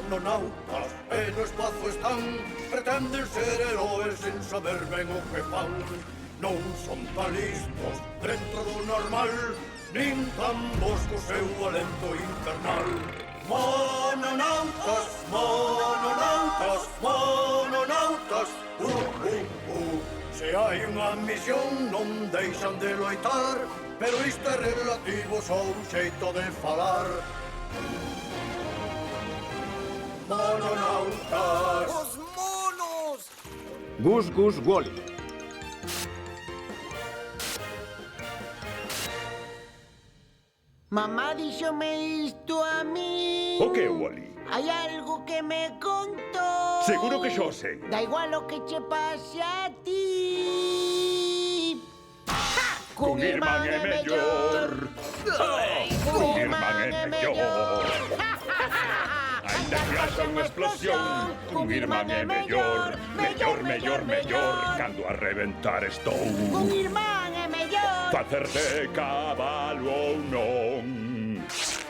mononautas e no espazo están, pretenden ser heróis sin saber ben o que fan. Non son tan listos dentro do normal, nin tan bons co seu alento infernal. Mononautas, mononautas, mononautas, Se hai unha misión non deixan de loitar, pero isto é relativo só un xeito de falar. Mononautas. Os monos! Gus Gus Wally. Mamá díxome isto a mí. O que, Wally? Hai algo que me contou. Seguro que xo sei. Da igual o que che pase a ti. Cun irmán é mellor. Cun irmán é mellor. Ainda que haxa unha explosión, cun irmán é mellor. Mellor, mellor, mellor, cando a reventar estou. Cun irmán é mellor. Facerte cabalo ou non.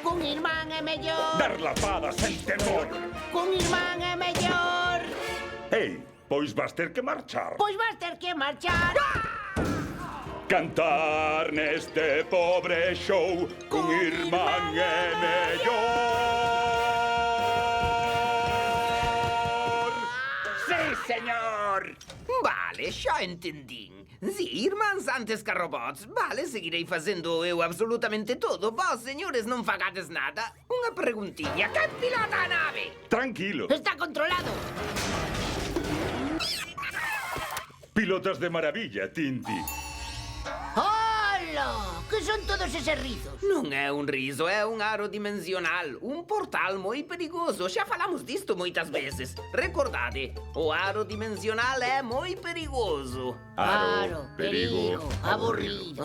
Cun irmán é mellor. Dar lapadas sen temor. Cun irmán é mellor. Ei, pois vas ter que marchar. Pois vas ter que marchar. Cantar neste pobre show, cun irmán é mellor. Sí, señor! Vale, xa entendín. Si, irmáns antes que robots. Vale, seguirei facendo eu absolutamente todo. Vos, señores, non fagades nada. Unha preguntiña. Que pilota a nave? Tranquilo. Está controlado. Pilotas de maravilla, Tinti. ¡Hola! Que son todos eses rizos? Non é un riso, é un aro dimensional. Un portal moi perigoso. Xa falamos disto moitas veces. Recordade, o aro dimensional é moi perigoso. Aro, perigo, aburrido.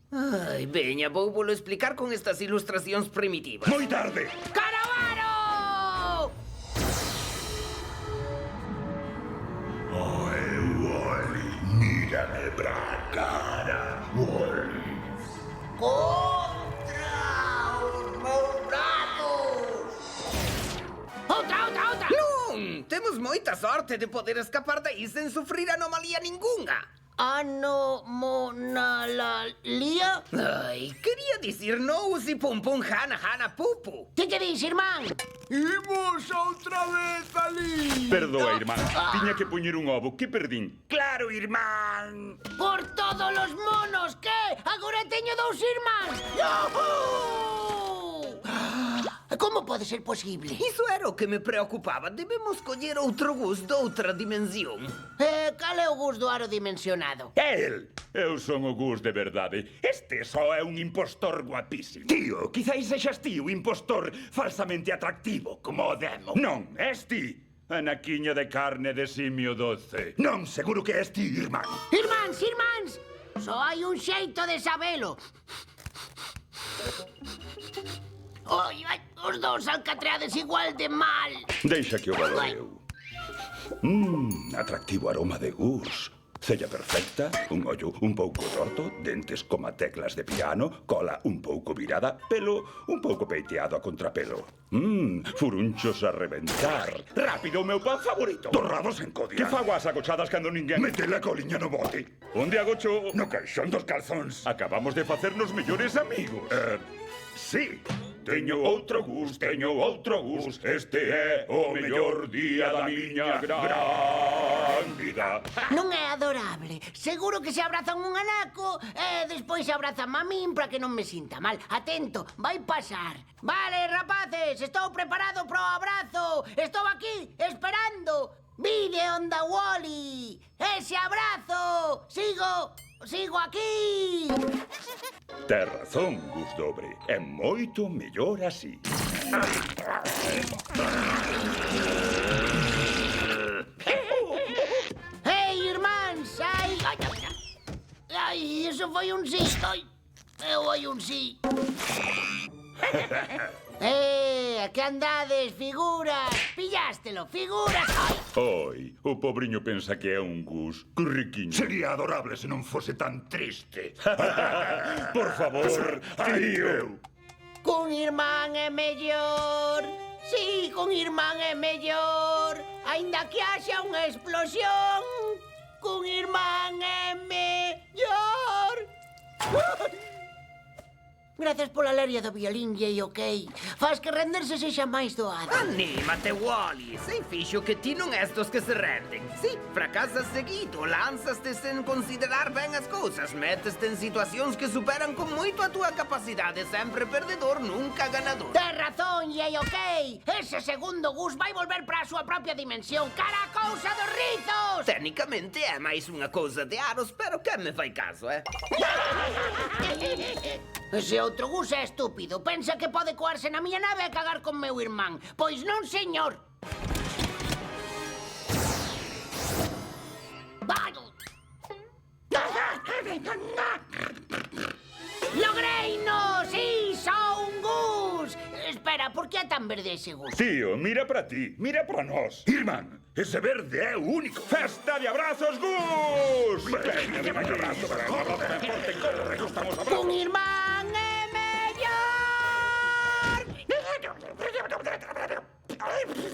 Ai, veña, vou volo explicar con estas ilustracións primitivas. Moi tarde. ¡Caravaro! Wally, mírame pra cara, Wally. ¡Contra os meus brazos! ¡Outra! Non! Temos moita sorte de poder escapar dai sen sufrir anomalía ningunha. Anomonalalia? Ai, quería dicir no usi pum pum hana hana pupu. Que dis, irmán? Imos outra vez ali. Perdoa, irmán. Tiña que poñer un ovo. Que perdín? Claro, irmán. Por todos los monos, que? Agora teño dous irmáns. ¡Yuhu! Como pode ser posible? Iso era o que me preocupaba. Debemos coller outro Gus doutra dimensión. Cal é o Gus do aro dimensionado? El! Eu son o Gus de verdade. Este só é un impostor guapísimo. Tío, quizáis sexas ti o impostor falsamente atractivo, como o demo. Non, és ti. Anaquiña de carne de simio doce. Non, seguro que és ti, irmán. Irmáns! Só hai un xeito de sabelo. Ai, os dous alcatreades igual de mal. Deixa que o valoreu. Atractivo aroma de Gus. Cella perfecta, un ollo un pouco torto, dentes como teclas de piano, cola un pouco virada, pelo un pouco peiteado a contrapelo. Furunchos a reventar. Rápido, o meu pan favorito. Torrados en codia. Que fago as agochadas cando ninguén... Mete a coliña no bote. Onde agocho? No caixón dos calzóns. Acabamos de facernos mellores amigos. Sí. Teño outro Gus. Este é o mellor día da miña gran vida. Non é adorable. Seguro que se abrazan un anaco e despois se abrazan a min para que non me sinta mal. Atento, vai pasar. Vale, rapaces, estou preparado pro abrazo. Estou aquí, esperando. Vide onda Wally. Ese abrazo. Sigo aquí. Tes razón, Gus Dobre. É moito mellor así. Hey, irmáns, ai, eso foi un sí. Foi un sí. A que andades, figuras? Pillástelo, figuras. Oi, o pobriño pensa que é un Gus. Que riquiño. Sería adorable se non fose tan triste. Por favor, tío. Cun irmán é mellor. Sí, con irmán é mellor. Aínda que haxa unha explosión, con irmán é mellor. Grazas pola leria do violín, Jay, ok. Faz que renderse sexa máis doado. Anímate, Wally. Sei fixo que ti non és dos que se renden. Si, fracasas seguido, lánzaste sen considerar ben as cousas, meteste en situacións que superan con moito a túa capacidade, sempre perdedor, nunca ganador. Tes razón, Jay, ok. Ese segundo Gus vai volver para a súa propia dimensión, cara a cousa dos rizos. Técnicamente é máis unha cousa de aros, pero que me fai caso, Ese outro Gus é estúpido. Pensa que pode coarse na miña nave e cagar con meu irmán. Pois non, señor. ¡Logreino! ¡Sí, son Gus! Espera, por que é tan verde ese Gus? Tío, mira para ti, mira para nós. Irmán, ese verde é o único. Festa de abrazos, Gus! Veña, un abrazo para nós, non te importe, corre, gustamos abrazos. ¡Un irmán é mellor!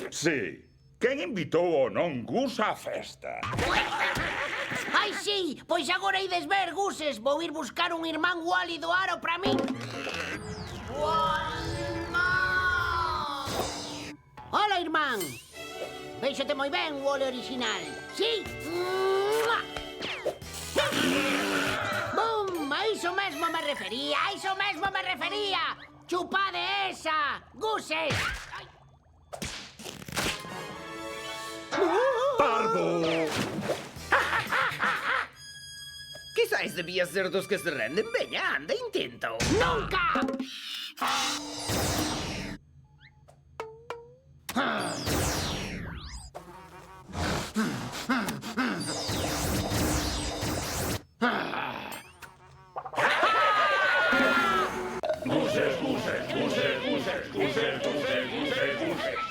Sí, quen invitou ou non Gus á festa? Ai, sí, pois agora ides ver, Guses. Vou ir buscar un irmán Wally do aro para min. Hola, irmán. Véxote moi ben, Wally original. Sí? Bum, a iso mesmo me refería, a iso mesmo me refería. Chupade esa, Guses. Parvo! Quizás debía ser dos que se renden. Veña, anda, intenta-o. Nunca!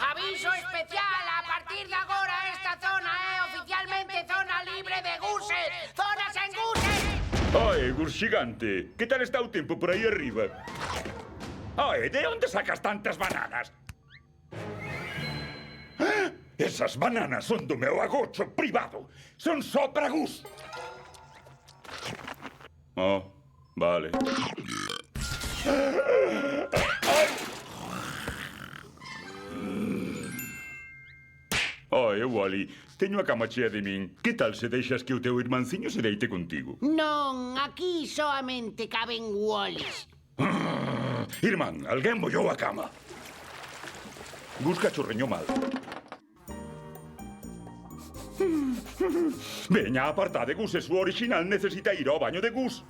Aviso especial, a partir de agora esta zona é oficialmente zona libre de guses. Zona sen guses. Oi, Gus xigante, que tal está o tempo por aí arriba? Oi, de onde sacas tantas bananas? Ah, esas bananas son do meu agocho privado. Son só para Gus. Oh, vale. Oi, Wally, teño a cama chea de min. Que tal se deixas que o teu irmanciño se deite contigo? Non, aquí soamente caben Wallys. Irmán, alguén mollou a cama. Gus cachorreño mal. Veña, apartade, Gus, é súa original necesita ir ao baño de Gus.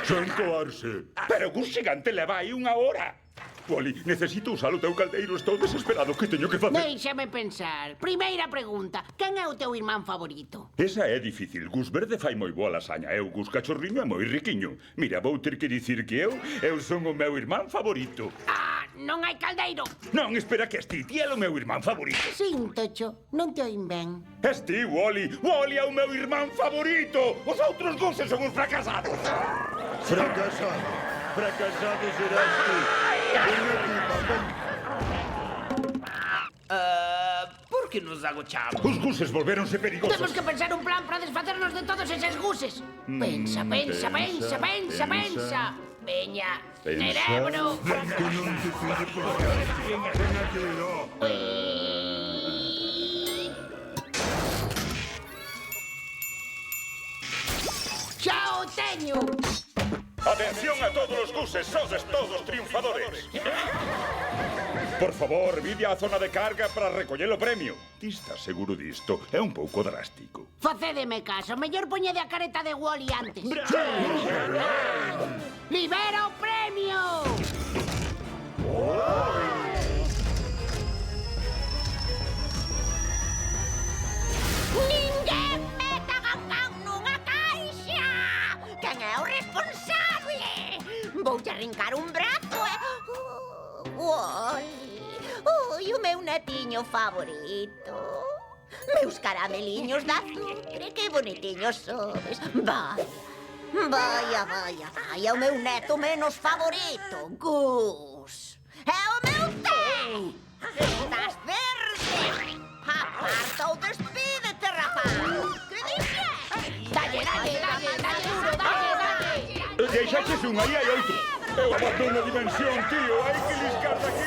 Sen coarse. Pero Gus xigante leva aí unha hora. Wally, necesito usar o teu caldeiro. Estou desesperado. Que teño que facer? Déixame pensar. Primeira pregunta. Quen é o teu irmán favorito? Esa é difícil. Gus verde fai moi boa lasaña. Eu, Gus cachorriño, é moi riquiño. Mira, vou ter que dicir que eu son o meu irmán favorito. Ah, non hai caldeiro. Non, espera que esti. Ti é o meu irmán favorito. Sintocho, non te oín ben. Esti, Wally. Wally é o meu irmán favorito. Os outros Guses son uns fracasados. Fracasado. Fracasado serás tú. Ven aquí, papel. Por que nos agochamos? Os Guses volvéronse perigosos. Temos que pensar un plan para desfacernos de todos eses Guses. Pensa, pensa, pensa, pensa, pensa. Veña, cerebro. Que non te pide por favor. Ven aquí, no. Xa o teño. Atención a todos os Guses, sodes todos triunfadores. Por favor, vide á zona de carga para recoller o premio. Ti estás seguro disto? É un pouco drástico. Facédeme caso, mellor poñede a careta de Wally antes. ¡Libera o premio! Ninguén meta Gaugau nunha caixa! Quen é o responsable? Voulle arrincar un brazo e... Wally! Ui, o meu netiño favorito! Meus carameliños de azúcar, que bonitiños sodes! Vai! Vaya, vaya, vaya, o meu neto menos favorito, Gus! É o meu té! Estás verde. Aparta ou despídete, rapaz. Que dices? Dalle duro, dalle. Deixaches un, aí hai outro. Eu abandono a dimensión, tío. Hai que liscar daqui.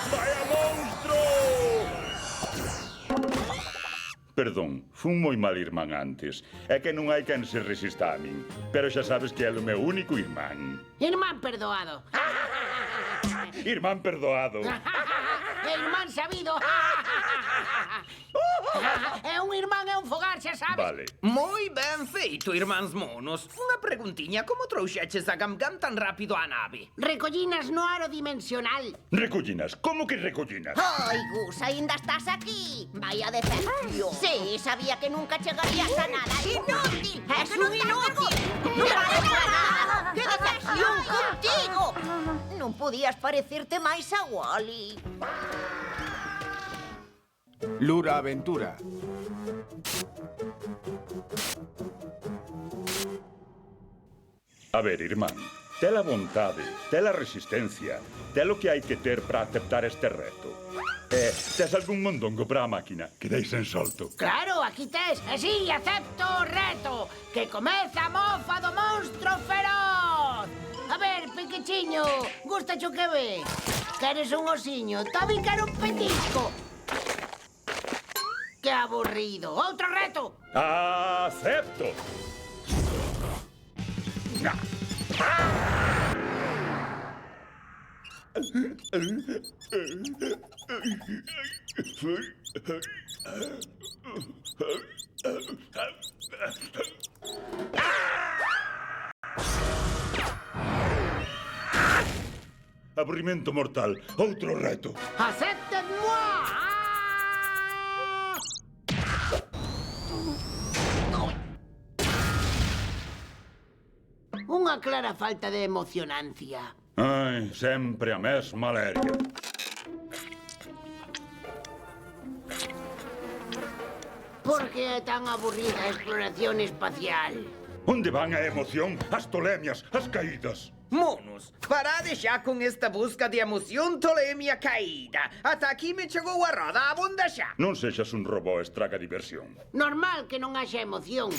Vaya monstro! Perdón, fun moi mal irmán antes. É que non hai quen se resista a min. Pero xa sabes que é o meu único irmán. Irmán perdoado. Irmán perdoado. Irmán sabido. É un irmán e un fogar, xa sabes. Vale. Moi ben feito, irmáns monos. Unha preguntiña, como trouxeches a Gam Gam tan rápido á nave? Recollinas no aro dimensional. Recollinas, como que recollinas? Ai, Gus, aínda estás aquí. Vaya decepción. Sí, sabía que nunca chegarías a nada. Inútil. Es un inútil. Non vale para nada. Que decepción contigo. Non podías parecerte máis a Wally. Lura Aventura. A ver, irmán, tel a vontade, tel a resistencia, tel o que hai que ter para aceptar este reto. Tes algún mondongo para a máquina que deis en solto. Claro, aquí tes. E sí, acepto o reto. Que comeza a mofa do monstro feroz. A ver, pequechiño, gusta cho que ve? Queres un osiño? Tamén quero un petisco. Que aburrido. Outro reto. Acepto! Aburrimento mortal. Outro reto. Acepten-moi. Unha clara falta de emocionancia. Ai, sempre a mesma leria. Por que é tan aburrida a exploración espacial? Onde van a emoción, as tolemias, as caídas? Monos, parade xa con esta busca de emoción tolemia caída. Ata aquí me chegou a roda, abonda xa. Non sexas un robó estraga diversión. Normal que non haxa emoción.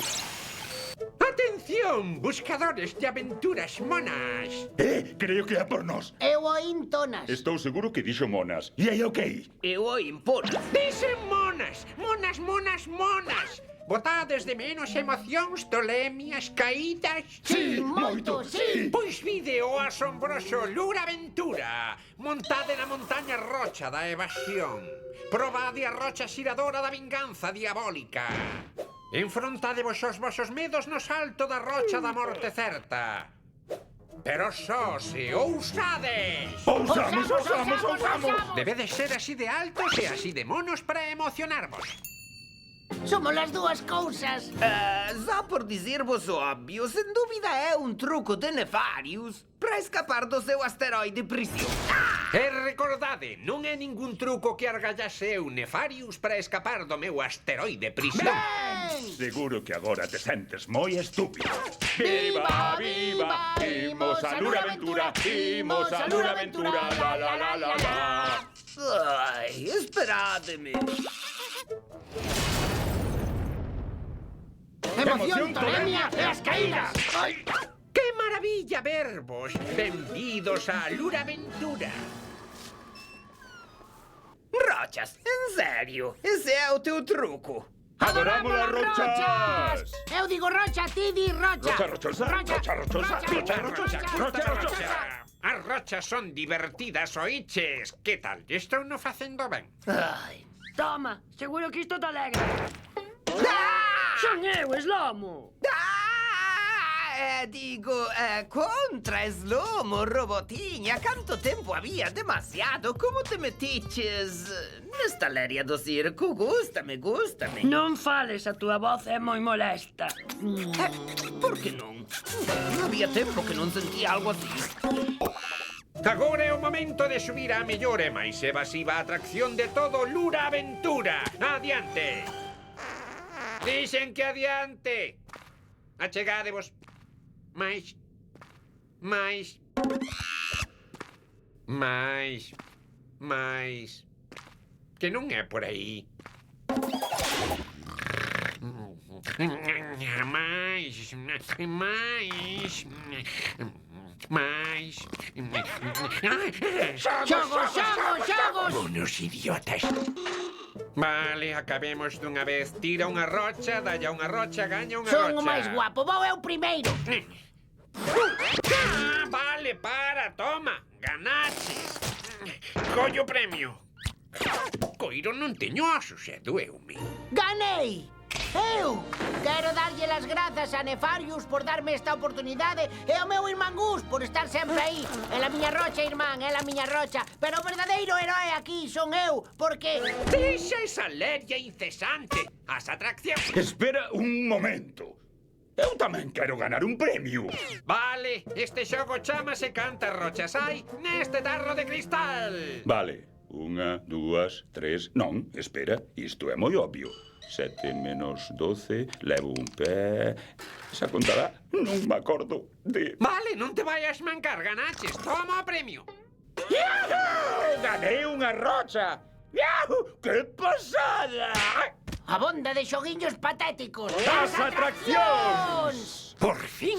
¡Atención, buscadores de aventuras monas! Creo que é por nós. Eu oín tonas. Estou seguro que dixo monas. E aí, ok. Eu o impor. ¡Dicen monas! ¡Monas, monas, monas! Botades de menos emocións, tolemias, caídas? Sí, moito, sí. Pois vide o asombroso Lura Aventura, montade na montaña rocha da evasión. Probade a rocha xiradora da vinganza diabólica. Enfrontadevos os vosos medos no salto da rocha da morte certa. Pero só se ousades. Ousamos! Debedes ser así de altos e así de monos para emocionarvos. Somos as dúas cousas. Só por dizervos o óbvio, sen dúbida é un truco de Nefarius para escapar do seu asteroide prisión. E recordade, non é ningún truco que argallase eu, Nefarius, para escapar do meu asteroide prisión. Seguro que agora te sentes moi estúpido. Viva, viva, Imos a Lura Aventura, imos a Lura Aventura, la la la la la. Ai, esperádeme. Emoción, tolemia e as caídas. ¡Qué maravilla vervos! Benvidos a Lura Aventura. Rochas, en serio, ese é o teu truco. Adoramos as rochas! Eu digo rocha, ti di rocha. Rocha rochosa, rocha rochosa, rocha rochosa, rocha rochosa. As rochas son divertidas, oiches. Que tal? Estou no facendo ben. Ai. Toma, seguro que isto te alegra. Ah! Son eu, Slomo. Contra Slomo, robotiña, canto tempo había? Demasiado, como te metiches nesta leria do circo? Gústame. Non fales, a túa voz é moi molesta. Por que non? Non había tempo que non sentía algo así. Agora é o momento de subir á mellor e máis evasiva atracción de todo Lura Aventura. Adiante! Dixen que adiante! Achegadevos. Mais. que non é por aí. Mais. Xogos! Unos idiotas. Vale, acabemos dunha vez. Tira unha rocha, dalla unha rocha, gaña unha rocha. Son o máis guapo, vou eu primeiro. Vale, toma, ganaches. Colle o premio. Coiro non teño asos, doeume. Ganei! Eu quero darlle as grazas a Nefarius por darme esta oportunidade e ao meu irmán Gus por estar sempre aí. É a miña rocha, irmán, é a miña rocha. Pero o verdadeiro heroe aquí son eu, porque... Deixa esa leria incesante. As atraccións. Espera un momento. Eu tamén quero ganar un premio. Vale, este xogo chámase Cantas rochas hai neste tarro de cristal. Vale, 1, 2, 3... Non, espera, isto é moi obvio. 7 menos 12, levo un pé... Esa contará? Non me acordo de... Vale, non te vayas mancar, ganaches. Toma o premio. ¡Yahoo! Ganei unha rocha! ¡Yahoo! ¡Que pasada! Abonda de xoguiños patéticos. ¡Das atraccións! Por fin.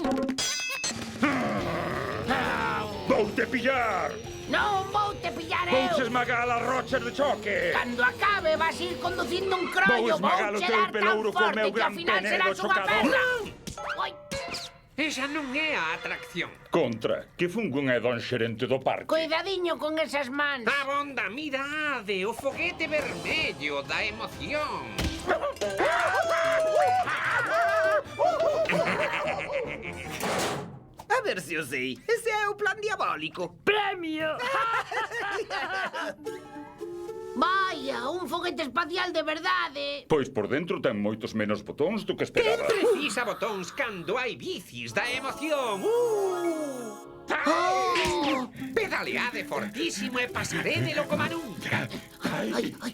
¡Voute pillar! Non vou te pillar ¡Vouche eu. esmagar as rochas de choque! Cando acabe vas ir conducindo un crollo. Vou esmagar o Vouche teu dar tan pelouro co forte meu que ao gran final penedo serás unha chocador. perna. Oi. Esa non é a atracción. Contra, que fungon é don xerente do parque? Cuidadiño con esas mans. Abonda, mirade, o foguete vermello da emoción. A ver se o sei. Ese é o plan diabólico. Premio! Vaya, un foguete espacial de verdade. Pois por dentro ten moitos menos botóns do que esperaba. Precisa botóns cando hai bicis da emoción. Pedaleade fortísimo e pasarédelo como nunca. Ai, ai.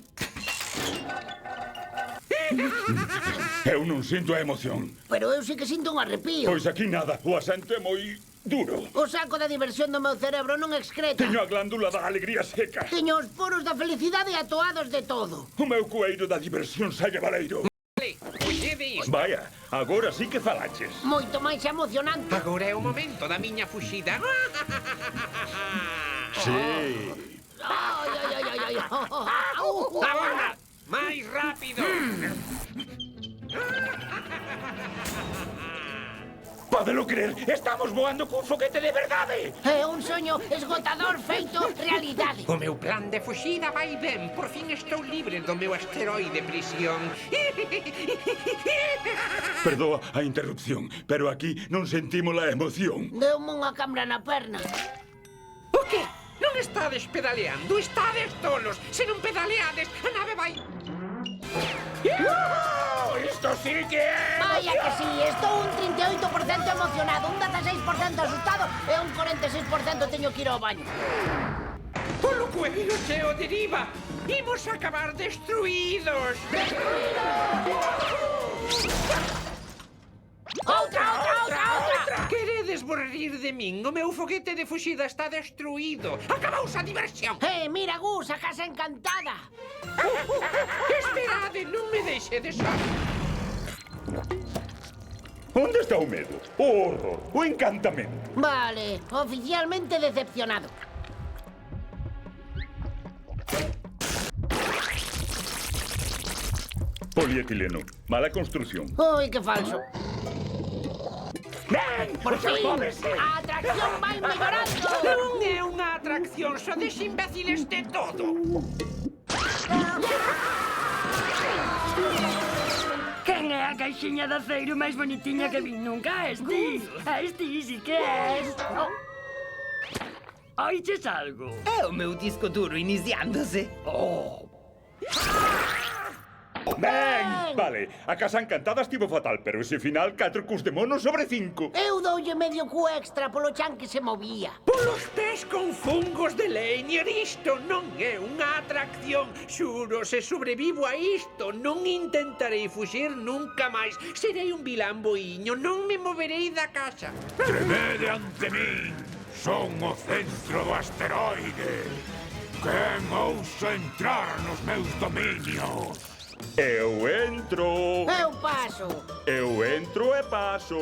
Eu non sinto a emoción. Pero eu sí que sinto un arrepío. Pois aquí nada, o asento é moi duro. O saco da diversión do meu cerebro non excreta. Teño a glándula da alegría seca. Teño os poros da felicidade atoados de todo. O meu coeiro da diversión salle baleiro. Vale, ollede isto. Vaya, agora sí que falaches. Moito máis emocionante. Agora é o momento da miña fuxida. Sí. Ai, ai, ai, ai, ai. Agora, máis rápido. Pódelo creer, estamos voando cun foguete de verdade. É un soño esgotador feito realidade. O meu plan de fuxida vai ben. Por fin estou libre do meu asteroide prisión. Perdoa a interrupción, pero aquí non sentimos a emoción. Deume unha cambra na perna. O que? Non estades pedaleando, estades tolos. Se non pedaleades, a nave vai... Isto sí que é... Vaya que sí, estou un 38% emocionado, un 16% asustado e un 46% teño que ir ao baño. Polo cuello cheo deriva. Imos acabar destruídos. Outra! Queredes borrir de min? O meu foguete de fuxida está destruído. Acabouse a diversión. Mira, Gus, a casa encantada. Esperade, non me deixedes só. Onde está o medo? O horror? O encantamento? Vale, oficialmente decepcionado. Polietileno, mala construción. Ui, que falso. Ben, Por fin, a atracción vai mellorando. Non é unha atracción, sodes imbéciles de todo. Quen é a caixiña de aceiro máis bonitiña que vin nunca? Esti sí que és. Oiches algo? É o meu disco duro iniciándose. Ben, vale, a casa encantada estivo fatal, pero ese final 4 cus de mono sobre 5. Eu doulle medio cu extra polo chan que se movía. Polos pés con fungos de leñer, isto non é unha atracción. Xuro, se sobrevivo a isto, non intentarei fuxir nunca máis. Serei un vilán boiño, non me moverei da casa. Tremede ante min. Son o centro do asteroide. Quen ousa entrar nos meus dominios? Eu entro. Eu paso. Eu entro e paso.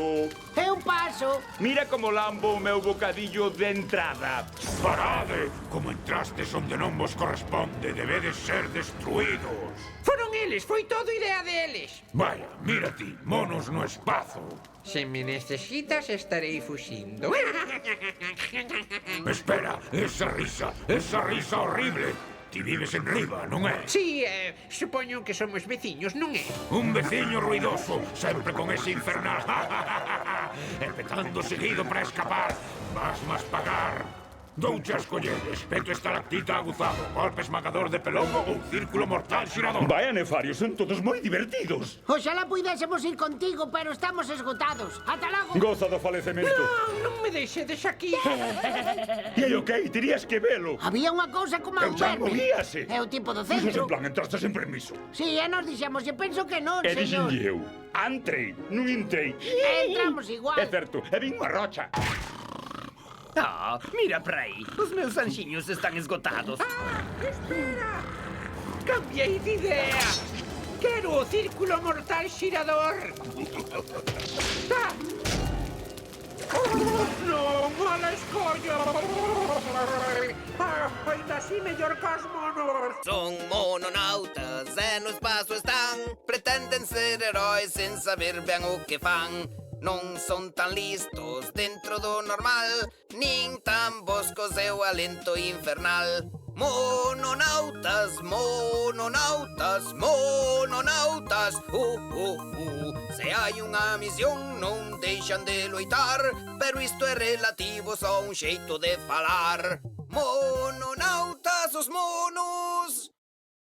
Eu paso. Mira como lambo o meu bocadillo de entrada. Parade! Como entrastes onde non vos corresponde, debedes ser destruídos. Foron eles, foi todo idea deles. Vaya, mira ti, monos no espazo. Se me necesitas, estarei fuxindo. Espera, esa risa horrible. Ti vives en riba, non é? Si, supoño que somos veciños, non é? Un veciño ruidoso, sempre con ese infernal. E petando seguido para escapar. Vas mas pagar. Douche a escoller, espeto estalactita aguzado, golpe esmagador de pelomo ou círculo mortal xirador. Vaya nefarios, son todos moi divertidos. Oxalá puidésemos ir contigo, pero estamos esgotados. Ata logo. Goza do falecemento. Non me deixedes aquí. E aí, ok, terías que velo. Había unha cousa como un Eu xa verme. movíase. É o tipo do Dices en centro. plan, entraste sen permiso. Si, nos dixemos, e penso que non, E señor. dixenlle eu. Entrei, non entrei. Entramos igual. É certo, e vin unha rocha. Ah, mira para aí. Os meus anjinhos estão esgotados. Espera! Cambiei de idea! Quero o círculo mortal xirador! Ah! Non, mala escolla! Ainda así mellor que os monos! Son mononautas e no espaço están. Pretenden ser heróis sem saber ben o que fan. Non son tan listos dentro do normal, nin tan boscos e o alento infernal. Mononautas, mononautas, mononautas. Se hai unha misión non deixan de loitar, pero isto é relativo só un xeito de falar. Mononautas, os mononautas.